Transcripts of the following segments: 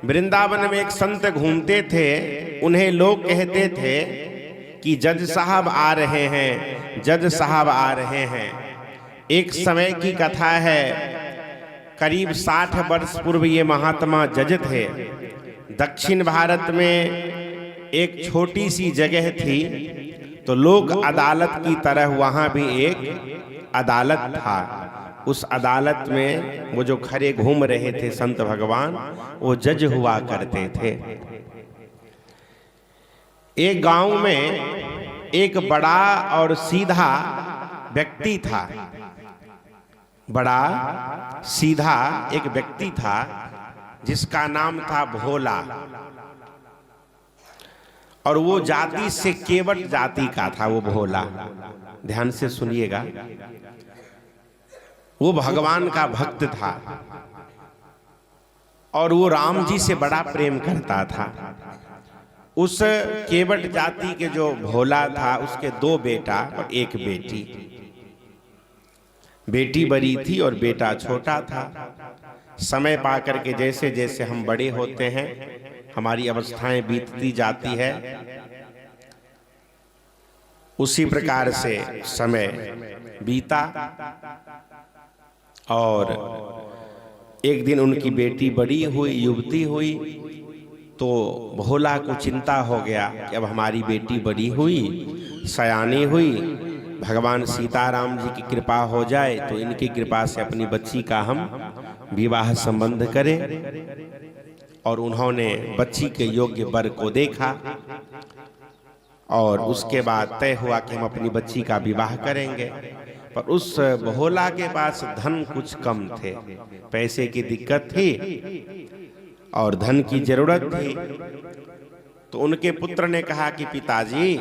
वृंदावन में एक संत घूमते थे। उन्हें लोग कहते थे कि जज साहब आ रहे हैं, जज साहब आ रहे हैं। एक समय की कथा है, करीब 60 वर्ष पूर्व ये महात्मा जज थे। दक्षिण भारत में एक छोटी सी जगह थी, तो लोक अदालत की तरह वहां भी एक अदालत था। उस अदालत में वो जो खड़े घूम रहे थे संत भगवान, वो जज हुआ करते थे। एक गांव में एक बड़ा और सीधा व्यक्ति था। बड़ा सीधा एक व्यक्ति था जिसका नाम था भोला, और वो जाति से केवट जाति का था। वो भोला, ध्यान से सुनिएगा, वो भगवान का भक्त था और वो राम जी से बड़ा प्रेम करता था। उस केवट जाति के जो भोला था, उसके 2 बेटा और 1 बेटी। बेटी बड़ी थी और बेटा छोटा था। समय पाकर के जैसे जैसे हम बड़े होते हैं, हमारी अवस्थाएं बीतती जाती है, उसी प्रकार से समय बीता। और एक दिन उनकी बेटी बड़ी हुई, युवती हुई, तो भोला को चिंता हो गया कि अब हमारी बेटी बड़ी हुई, सयानी हुई, भगवान सीताराम जी की कृपा हो जाए तो इनकी कृपा से अपनी बच्ची का हम विवाह संबंध करें। और उन्होंने बच्ची के योग्य वर को देखा और उसके बाद तय हुआ कि हम अपनी बच्ची का विवाह करेंगे। पर उस भोला के पास धन कुछ कम थे, पैसे की दिक्कत थी और धन की जरूरत थी। तो उनके पुत्र ने कहा कि पिताजी,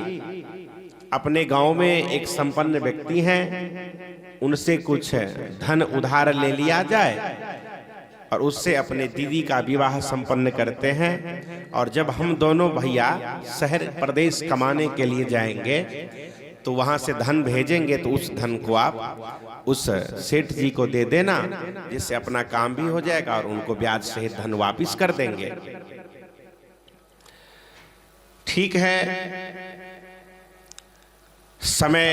अपने गांव में एक संपन्न व्यक्ति हैं, उनसे कुछ धन उधार ले लिया जाए और उससे अपने दीदी का विवाह संपन्न करते हैं। और जब हम दोनों भैया शहर प्रदेश कमाने के लिए जाएंगे तो वहां से धन भेजेंगे, तो उस धन को आप उस सेठ जी को दे देना, जिससे अपना काम भी हो जाएगा और उनको ब्याज सहित धन वापिस कर देंगे। ठीक है। समय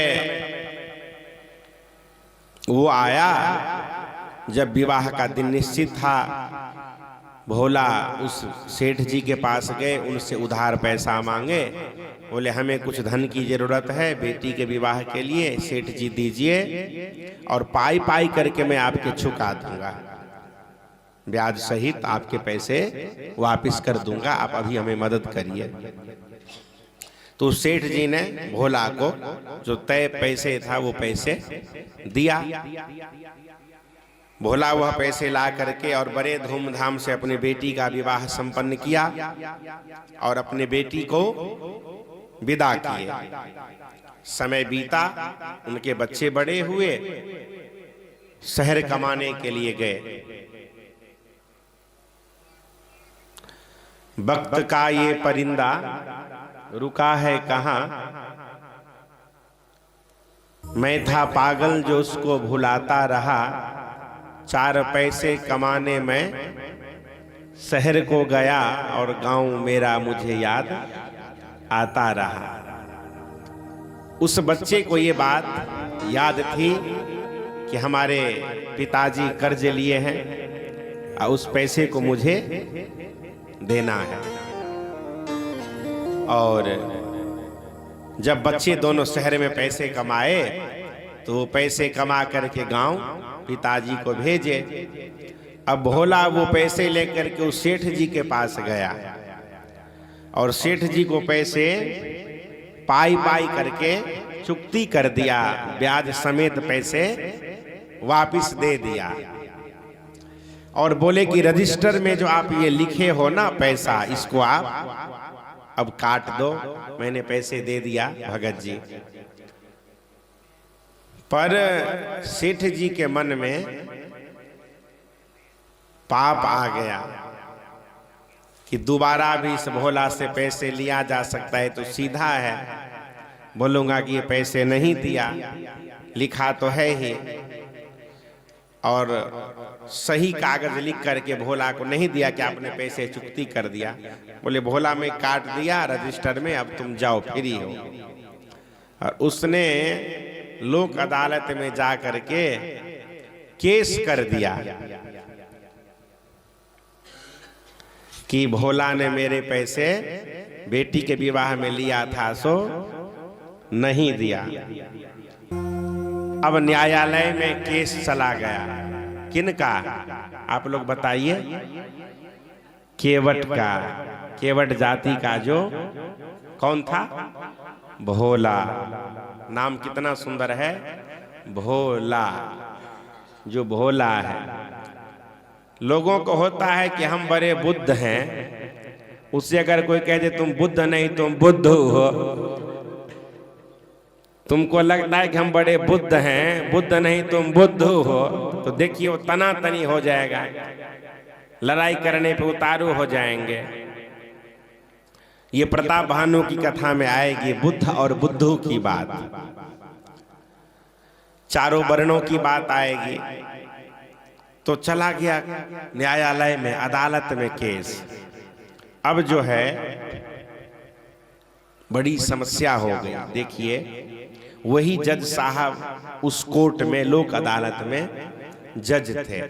वो आया जब विवाह का दिन निश्चित था। भोला उस सेठ जी के पास गए, उनसे उधार पैसा मांगे। बोले हमें कुछ धन की जरूरत है बेटी के विवाह के लिए, सेठ जी दीजिए और पाई पाई करके मैं आपके चुका दूंगा, ब्याज सहित आपके पैसे वापस कर दूंगा, आप अभी हमें मदद करिए। तो सेठ जी ने भोला को जो तय पैसे था वो पैसे दिया। भोला वह पैसे ला करके और बड़े धूमधाम से अपने बेटी का विवाह संपन्न किया और अपने बेटी को विदा किए। समय बीता, उनके बच्चे बड़े हुए, शहर कमाने के लिए गए। वक्त का ये परिंदा रुका है कहाँ, मैं था पागल जो उसको भुलाता रहा, 4 पैसे कमाने में शहर को गया और गांव मेरा मुझे याद आता रहा। उस बच्चे को ये बात याद थी कि हमारे पिताजी कर्ज लिए हैं और उस पैसे को मुझे देना है। और जब बच्चे दोनों शहर में पैसे कमाए तो वो पैसे कमा करके गांव पिताजी को भेजे। अब भोला वो पैसे लेकर के उस सेठ जी के पास गया और सेठ जी को पैसे पाई पाई करके चुकती कर दिया, ब्याज समेत पैसे वापस दे दिया। और बोले कि रजिस्टर में जो आप ये लिखे हो ना पैसा, इसको आप अब काट दो, मैंने पैसे दे दिया भगत जी। पर सेठ जी के मन में पाप आ गया कि दोबारा भी इस भोला से पैसे लिया जा सकता है तो सीधा है, बोलूंगा कि ये पैसे नहीं दिया, लिखा तो है ही। और सही कागज लिख करके भोला को नहीं दिया कि आपने पैसे चुकती कर दिया। बोले भोला मैं काट दिया रजिस्टर में, अब तुम जाओ फ्री हो। और उसने लोक अदालत में जा करके केस कर दिया कि भोला ने मेरे पैसे बेटी के विवाह में लिया था सो नहीं दिया। अब न्यायालय में केस चला गया। किनका आप लोग बताइए? केवट का, केवट जाति का जो कौन था? भोला। नाम कितना सुंदर है, भोला। जो भोला है, लोगों को होता है कि हम बड़े बुद्ध हैं, उससे अगर कोई कह दे तुम बुद्ध नहीं तुम बुद्ध हो, तुमको लगता है कि हम बड़े बुद्ध हैं, बुद्ध नहीं तुम बुद्ध हो, तो देखिए वो तनातनी हो जाएगा, लड़ाई करने पे उतारू हो जाएंगे। ये प्रताप भानु की कथा में आएगी बुद्ध और बुद्धू की बात, चारों वर्णों की बात आएगी। तो चला गया न्यायालय में, अदालत में केस। अब जो है बड़ी समस्या हो गई। देखिए वही जज साहब उस कोर्ट में, लोक अदालत में जज थे।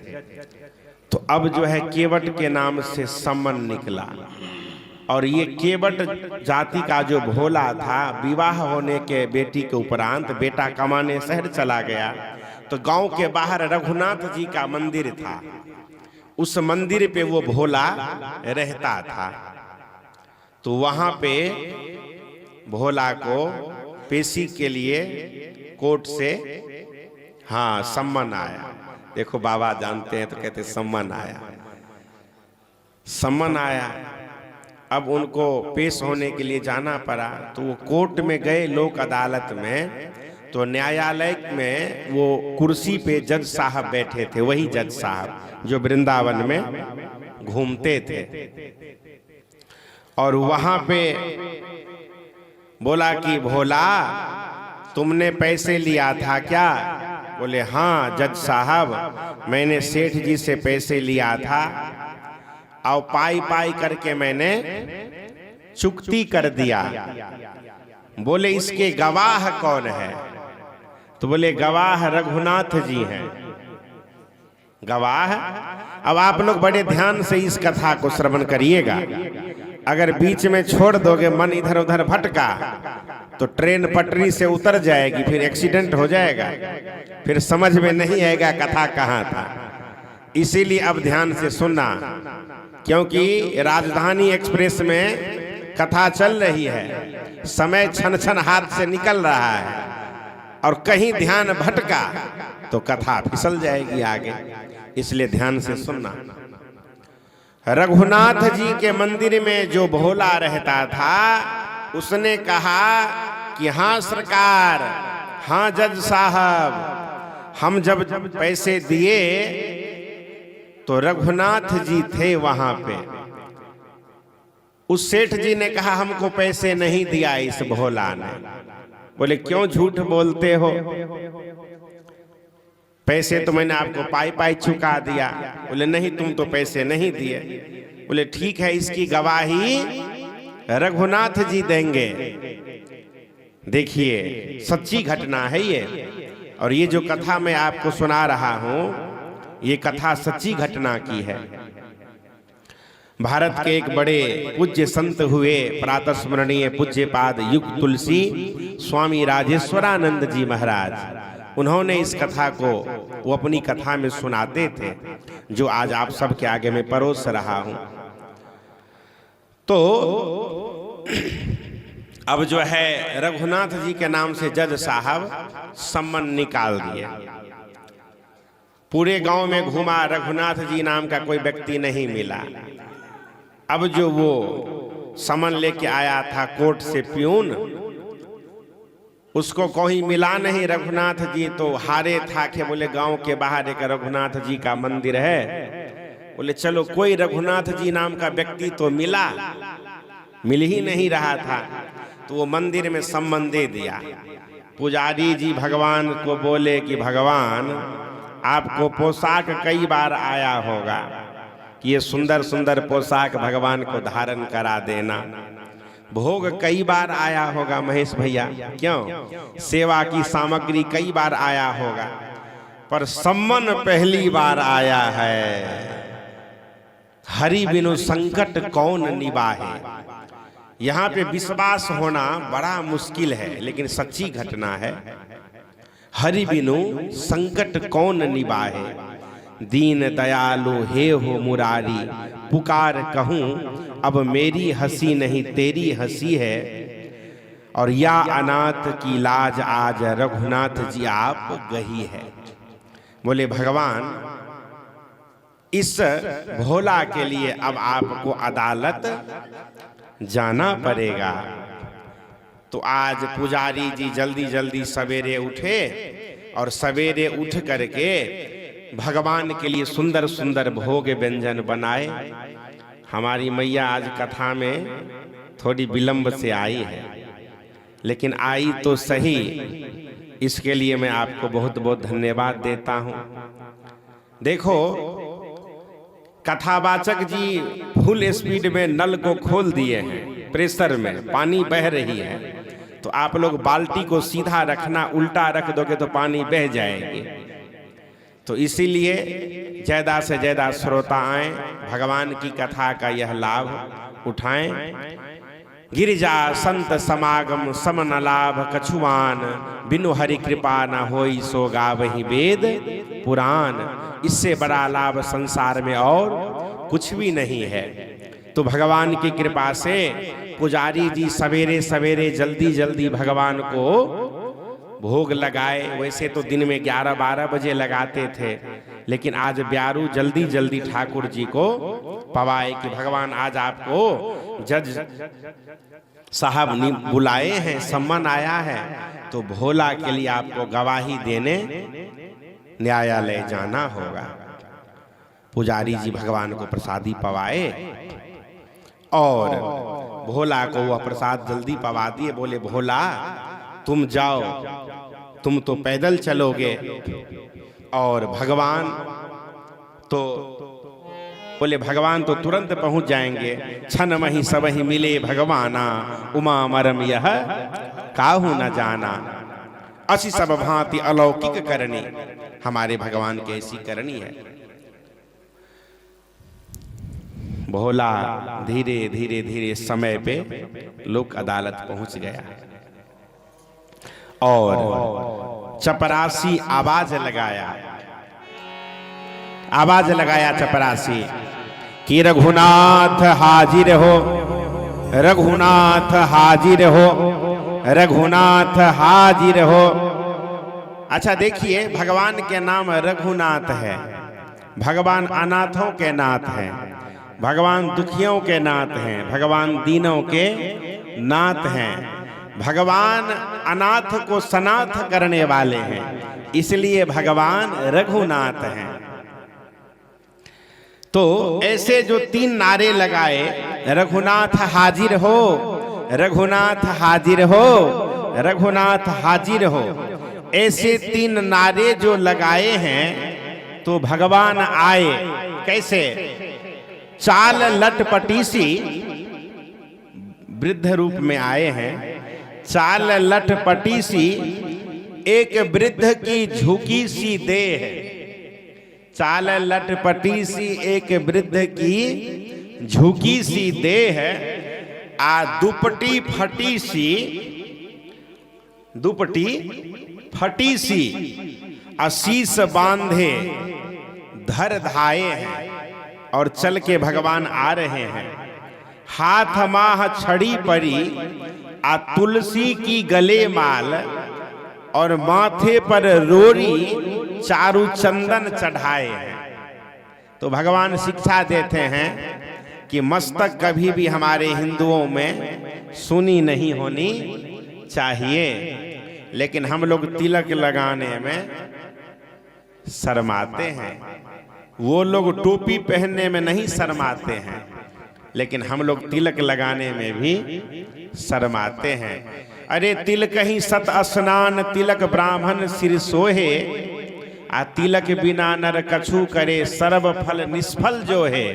तो अब जो है केवट के नाम से सम्मन निकला, और ये केवट जाति का जो भोला था, विवाह होने के बेटी के उपरांत बेटा कमाने शहर चला गया। तो गांव के बाहर रघुनाथ जी का मंदिर था, उस मंदिर पे वो भोला रहता था। तो वहां पे भोला को पेशी के लिए कोर्ट से सम्मन आया। देखो बाबा जानते हैं तो कहते सम्मन आया, सम्मन आया। अब उनको पेश होने के लिए जाना पड़ा। तो वो कोर्ट में गए, लोक अदालत में। तो न्यायालय में वो कुर्सी पे जज साहब बैठे थे, वही जज साहब जो वृंदावन में घूमते थे। और वहां पे बोला कि भोला तुमने पैसे लिया था क्या? बोले हाँ जज साहब, मैंने सेठ जी से पैसे लिया था और पाई पाई करके मैंने चुकती कर दिया। बोले इसके गवाह कौन है? तो बोले गवाह रघुनाथ जी हैं। गवाह? अब आप लोग बड़े ध्यान से इस कथा को श्रवण करिएगा। अगर बीच में छोड़ दोगे, मन इधर उधर भटका, तो ट्रेन पटरी से उतर जाएगी, फिर एक्सीडेंट हो जाएगा, फिर समझ में नहीं आएगा कथा कहाँ था। इसीलिए अब ध्यान से सुनना, क्योंकि राजधानी एक्सप्रेस में कथा चल रही है, समय छन छन हाथ से निकल रहा है, और कहीं ध्यान भटका तो कथा फिसल जाएगी आगे। इसलिए ध्यान से सुनना। रघुनाथ जी के मंदिर में जो भोला रहता था, उसने कहा कि हाँ सरकार, हाँ जज साहब, हम जब पैसे दिए तो रघुनाथ जी थे वहां पे। उस सेठ जी ने कहा हमको पैसे नहीं दिया इस भोला ने। बोले क्यों झूठ बोलते हो? पैसे तो मैंने आपको पाई पाई चुका दिया। बोले नहीं तुम तो पैसे नहीं दिए। बोले ठीक है, इसकी गवाही रघुनाथ जी देंगे। देखिए सच्ची घटना है ये, और ये जो कथा मैं आपको सुना रहा हूं, ये कथा सच्ची घटना की है। भारत के एक बड़े पूज्य संत हुए, प्रातस्मरणीय पूज्य पाद युग तुलसी स्वामी राजेश्वरानंद जी महाराज। उन्होंने इस कथा को वो अपनी कथा में सुनाते थे, जो आज आप सबके आगे में परोस रहा हूं। तो अब जो है रघुनाथ जी के नाम से जज साहब सम्मन निकाल दिए। पूरे गांव में घुमा, रघुनाथ जी नाम का कोई व्यक्ति नहीं मिला। अब जो वो समन लेके आया था कोर्ट से प्यून, उसको कोई मिला नहीं रघुनाथ जी। तो हारे था कि बोले गांव के बाहर एक रघुनाथ जी का मंदिर है, बोले चलो कोई रघुनाथ जी नाम का व्यक्ति तो मिला, मिल ही नहीं रहा था। तो वो मंदिर में सम्मन दे दिया। पुजारी जी भगवान को बोले कि भगवान आपको पोशाक कई बार आया होगा कि ये सुंदर सुंदर पोशाक भगवान को धारण करा देना। भोग कई बार आया होगा महेश भैया, क्यों? सेवा की सामग्री कई बार आया होगा, पर सम्मन पहली बार आया है। हरि बिनु संकट कौन निभाए। यहाँ पे विश्वास होना बड़ा मुश्किल है, लेकिन सच्ची घटना है। हरि बिनु संकट कौन निभाए, दीन दयालु हे हो मुरारी, पुकार कहूँ अब मेरी हंसी नहीं तेरी हंसी है। और या अनाथ की लाज आज रघुनाथ जी आप गही है। बोले भगवान इस भोला के लिए अब आपको अदालत जाना पड़ेगा। तो आज पुजारी जी जल्दी जल्दी सवेरे उठे और सवेरे उठ करके भगवान के लिए सुंदर सुंदर भोग व्यंजन बनाए। हमारी मैया आज कथा में थोड़ी विलंब से आई है, लेकिन आई तो सही, इसके लिए मैं आपको बहुत बहुत धन्यवाद देता हूं। देखो कथावाचक जी फुल स्पीड में नल को खोल दिए हैं, प्रेशर में पानी बह रही है, तो आप लोग बाल्टी को सीधा रखना, उल्टा रख दोगे तो पानी बह जाएगी। तो इसीलिए ज्यादा से ज्यादा श्रोता आए, भगवान की कथा का यह लाभ उठाएं। गिरिजा संत समागम सम न लाभ कछुआन, बिनु हरि कृपा न होई सो गावहि वेद पुराण। इससे बड़ा लाभ संसार में और कुछ भी नहीं है। तो भगवान की कृपा से पुजारी जी सवेरे सवेरे जल्दी जल्दी भगवान को भोग लगाए। वैसे तो दिन में 11-12 बजे लगाते थे, लेकिन आज ब्यारू जल्दी जल्दी ठाकुर जी को पवाए कि भगवान आज आपको जज साहब ने बुलाए हैं, सम्मान आया है, तो भोला के लिए आपको गवाही देने न्यायालय जाना होगा। पुजारी जी भगवान को प्रसादी पवाए और भोला को वह प्रसाद जल्दी पवा दिए। बोले भोला तुम जाओ, तुम तो पैदल चलोगे और भगवान तो बोले भगवान तो तुरंत पहुंच जाएंगे। छन मही सब ही मिले भगवाना, उमा मरम यह काहू न जाना। असी सब भांति अलौकिक करनी, हमारे भगवान की ऐसी करनी है। भोला धीरे धीरे धीरे समय पे लोक अदालत पहुंच गया और चपरासी आवाज लगाया चपरासी कि रघुनाथ हाजिर हो, रघुनाथ हाजिर हो, रघुनाथ हाजिर हो। अच्छा देखिए, भगवान के नाम रघुनाथ है, भगवान अनाथों के नाथ हैं, भगवान दुखियों के नाथ हैं, भगवान दीनों के नाथ हैं, भगवान अनाथ को सनाथ करने वाले हैं, इसलिए भगवान रघुनाथ हैं। तो ऐसे जो 3 नारे लगाए, रघुनाथ हाजिर हो, रघुनाथ हाजिर हो, रघुनाथ हाजिर हो, ऐसे 3 नारे जो लगाए हैं तो भगवान आए। कैसे? चाल लटपटी सी वृद्ध रूप में आए हैं। चाल लटपटी सी एक वृद्ध की झुकी सी देह, चाल लटपटी सी एक वृद्ध की झुकी सी देह, दुपटी फटी सी, दुपटी फटी सी, आशीष बांधे धर धाये हैं और चल के भगवान आ रहे हैं। हाथ माह छड़ी परी, तुलसी की गले माल और माथे पर रोरी, चारु चंदन चढ़ाए हैं। तो भगवान शिक्षा देते हैं कि मस्तक कभी भी हमारे हिंदुओं में सुनी नहीं होनी चाहिए, लेकिन हम लोग तिलक लगाने में शर्माते हैं। वो लोग टोपी पहनने में नहीं शर्माते हैं, लेकिन हम लोग तिलक लगाने में भी शर्माते हैं। अरे तिलक ही सत स्नान, तिलक ब्राह्मण सिर सोहे, आ तिलक बिना नर कछु करे, सर्व फल निष्फल जो है।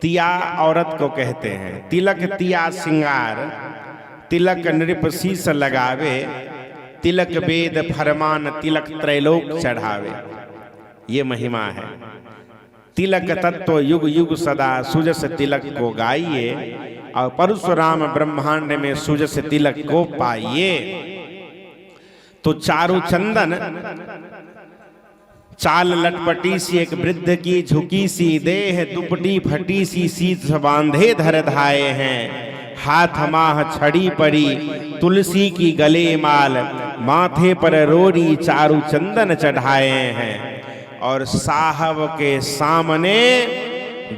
तिया औरत को कहते हैं। तिलक तिया सिंगार, तिलक नृप शीस लगावे, तिलक वेद फरमान, तिलक त्रैलोक चढ़ावे। ये महिमा है। तिलक तत्व युग युग सदा, सुजस तिलक को गाइए, और परशुराम ब्रह्मांड में सुजस तिलक को पाइए। तो चारु चंदन चाल लटपटी सी, एक वृद्ध की झुकी सी देह, दुपटी फटी सी शीत बांधे धर धाये हैं। हाथ माह छड़ी पड़ी, तुलसी की गले माल, माथे पर रोरी चारु चंदन चढ़ाए हैं। और साहब के सामने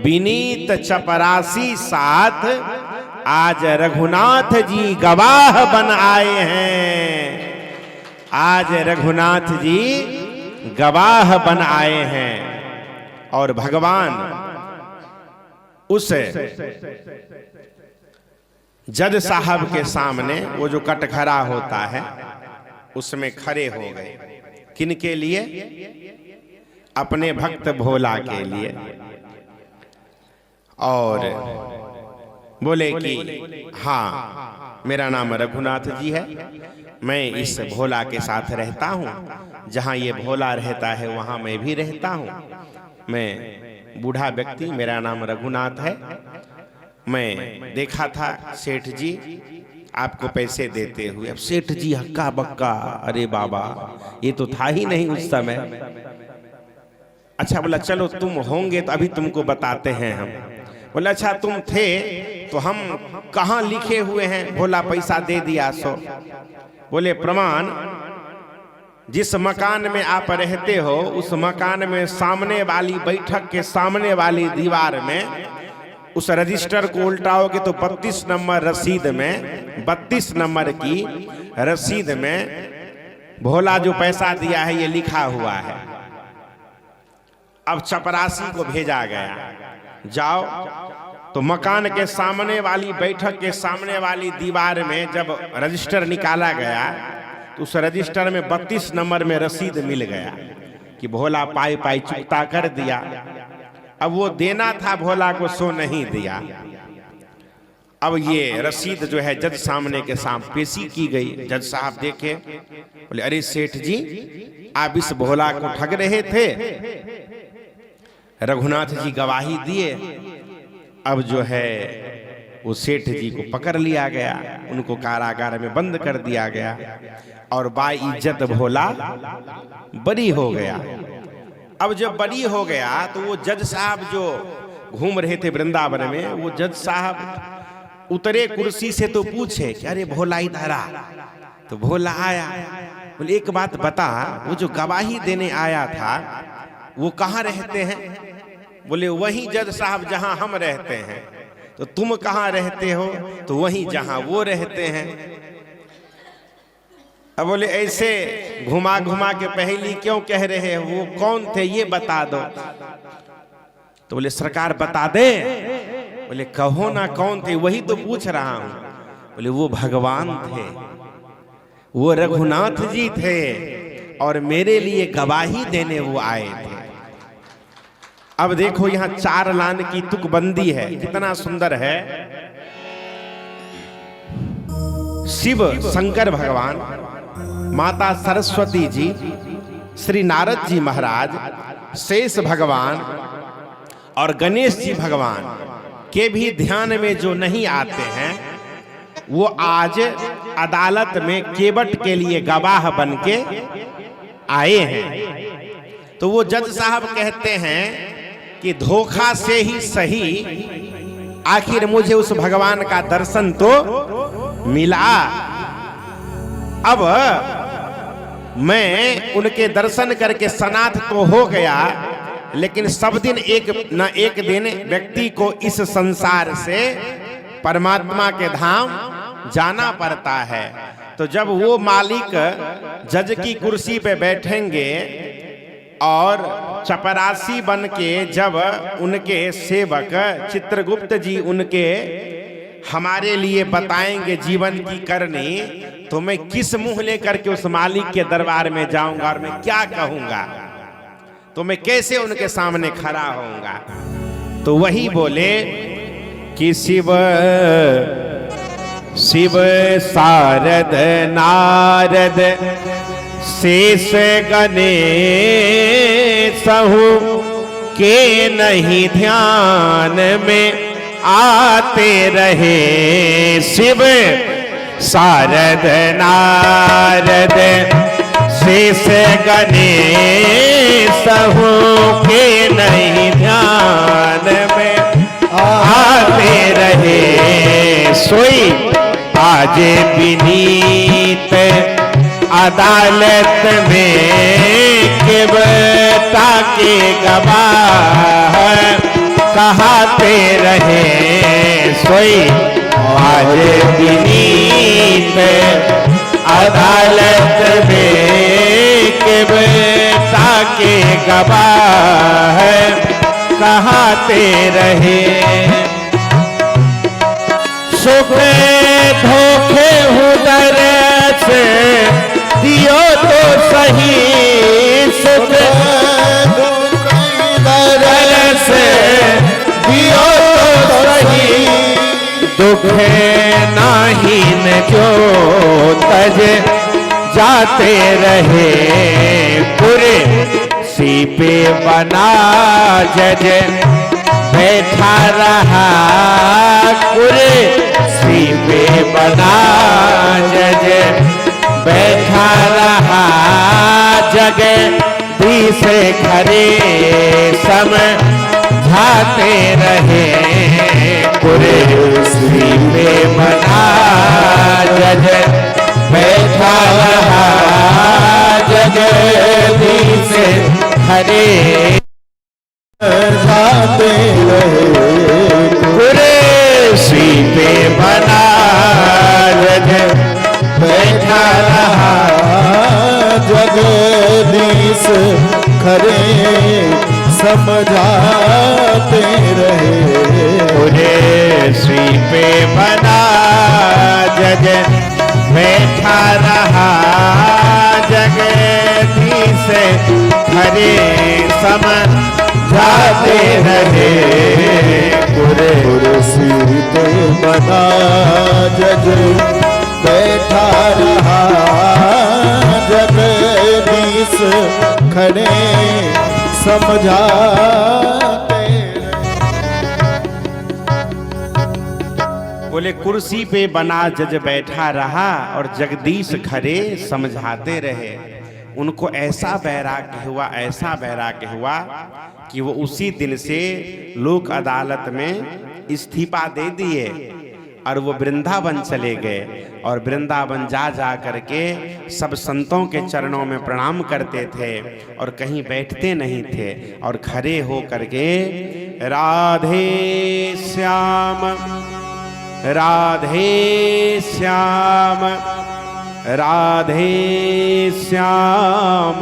विनीत चपरासी साथ, आज रघुनाथ जी गवाह बन आए हैं। आज रघुनाथ जी गवाह बन आए हैं। और भगवान उस जज साहब के सामने, वो जो कटघरा होता है उसमें खड़े हो गए। किनके लिए? अपने भक्त भोला के लिए। और बोले कि हाँ, मेरा नाम रघुनाथ जी है, मैं इस भोला के साथ रहता हूँ, जहाँ ये भोला रहता है वहाँ मैं भी रहता हूँ। मैं बूढ़ा व्यक्ति, मेरा नाम रघुनाथ है। मैं देखा था सेठ जी आपको पैसे देते हुए। अब सेठ जी हक्का बक्का, अरे बाबा ये तो था ही नहीं उस समय। अच्छा, बोला चलो तुम होंगे तो अभी तुमको बताते हैं हम। बोला अच्छा तुम थे तो हम कहाँ लिखे हुए हैं भोला पैसा दे दिया सो? बोले प्रमाण, जिस मकान में आप रहते हो उस मकान में सामने वाली बैठक के सामने वाली दीवार में उस रजिस्टर को उल्टाओगे तो 32 नंबर रसीद में, 32 नंबर की रसीद में भोला जो पैसा दिया है ये लिखा हुआ है। अब चपरासी को भेजा गया, जाओ तो मकान के सामने वाली बैठक के सामने वाली दीवार में जब रजिस्टर निकाला गया तो उस रजिस्टर में 32 नंबर में रसीद मिल गया कि भोला पाई पाई चुकता कर दिया। अब वो देना था भोला को, सो नहीं दिया। अब ये रसीद जो है जज सामने के सामने पेशी की गई। जज साहब देखे, बोले अरे सेठ जी आप इस भोला को ठग रहे थे। रघुनाथ जी गवाही दिए। अब जो है वो सेठ जी को पकड़ लिया गया, उनको कारागार में बंद कर दिया गया और बाइज्जत भोला बरी हो गया। अब जब बरी हो गया तो वो जज साहब जो घूम रहे थे वृंदावन में, वो जज साहब उतरे कुर्सी से तो पूछे कि अरे भोला इधर आ। तो भोला आया। बोले एक बात बता, वो जो गवाही देने आया था वो कहाँ रहते हैं? बोले वही जज साहब जहां हम रहते हैं। तो तुम कहाँ रहते हो? तो वहीं जहां वो रहते हैं। अब बोले ऐसे घुमा घुमा के पहली क्यों कह रहे हो? वो कौन थे ये बता दो। तो बोले सरकार बता दे। बोले कहो ना कौन थे, वही तो पूछ रहा हूं। बोले वो भगवान थे, वो रघुनाथ जी थे और मेरे लिए गवाही देने वो आए थे। अब देखो यहाँ 4 लाइन की तुकबंदी है, कितना सुंदर है। शिव शंकर भगवान, माता सरस्वती जी, श्री नारद जी महाराज, शेष भगवान और गणेश जी भगवान के भी ध्यान में जो नहीं आते हैं वो आज अदालत में केवट के लिए गवाह बन के आए हैं। तो वो जज साहब कहते हैं कि धोखा से ही सही, आखिर मुझे उस भगवान का दर्शन तो मिला। अब मैं उनके दर्शन करके सनाथ तो हो गया, लेकिन सब दिन एक न एक दिन व्यक्ति को इस संसार से परमात्मा के धाम जाना पड़ता है। तो जब वो मालिक जज की कुर्सी पे बैठेंगे और चपरासी बन के जब उनके सेवक चित्रगुप्त जी उनके हमारे लिए बताएंगे जीवन की करनी, तो मैं किस मुंह लेकर के उस मालिक के दरबार में जाऊंगा और मैं क्या कहूंगा, तो मैं कैसे उनके सामने खड़ा होऊंगा। तो वही बोले कि शिव शिव शारद नारद शेष गणेश हूँ के नहीं ध्यान में आते रहे। शिव शारद नारद शेष गणेश हूँ के नहीं ध्यान में आते रहे। सोई आज विनीत अदालत में केवता के गवाह कहाते रहे। सोई आज विनीत अदालत में केवता के गवाह कहाते रहे। सुख धोखे उधर से दियो तो सही, सुख उधर से दियो तो सही। दुख नाही न जो तज जाते रहे। पूरे सी पे बना जज बैठा रहा। पूरे सी पे बना जज बैठा रहा। जगह दी से खरे समझाते रहे। पूरे सी पे बना जज बैठा रहा। जगह दी से खरे जाते रहे। पूरे सी पे बना जग बैठा रहा। जगदीश खरे समझाते रहे। पूरे सी पे बना जग बैठा रहा। जगदीश खरे समझाते रहे। पूरे कुर्सी पे बना जज बैठा रहा। जगदीश खड़े समझाते। बोले कुर्सी पे बना जज बैठा रहा और जगदीश खरे समझाते रहे। उनको ऐसा वैराग्य हुआ, ऐसा वैराग्य हुआ कि वो उसी दिन से लोक अदालत में इस्तीफा दे दिए और वो वृंदावन चले गए। और वृंदावन जा करके सब संतों के चरणों में प्रणाम करते थे और कहीं बैठते नहीं थे और खड़े हो करके राधे श्याम राधे श्याम राधे श्याम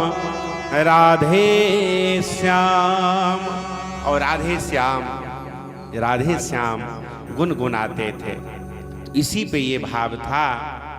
राधे श्याम और राधे श्याम गुनगुनाते थे। इसी पे ये भाव था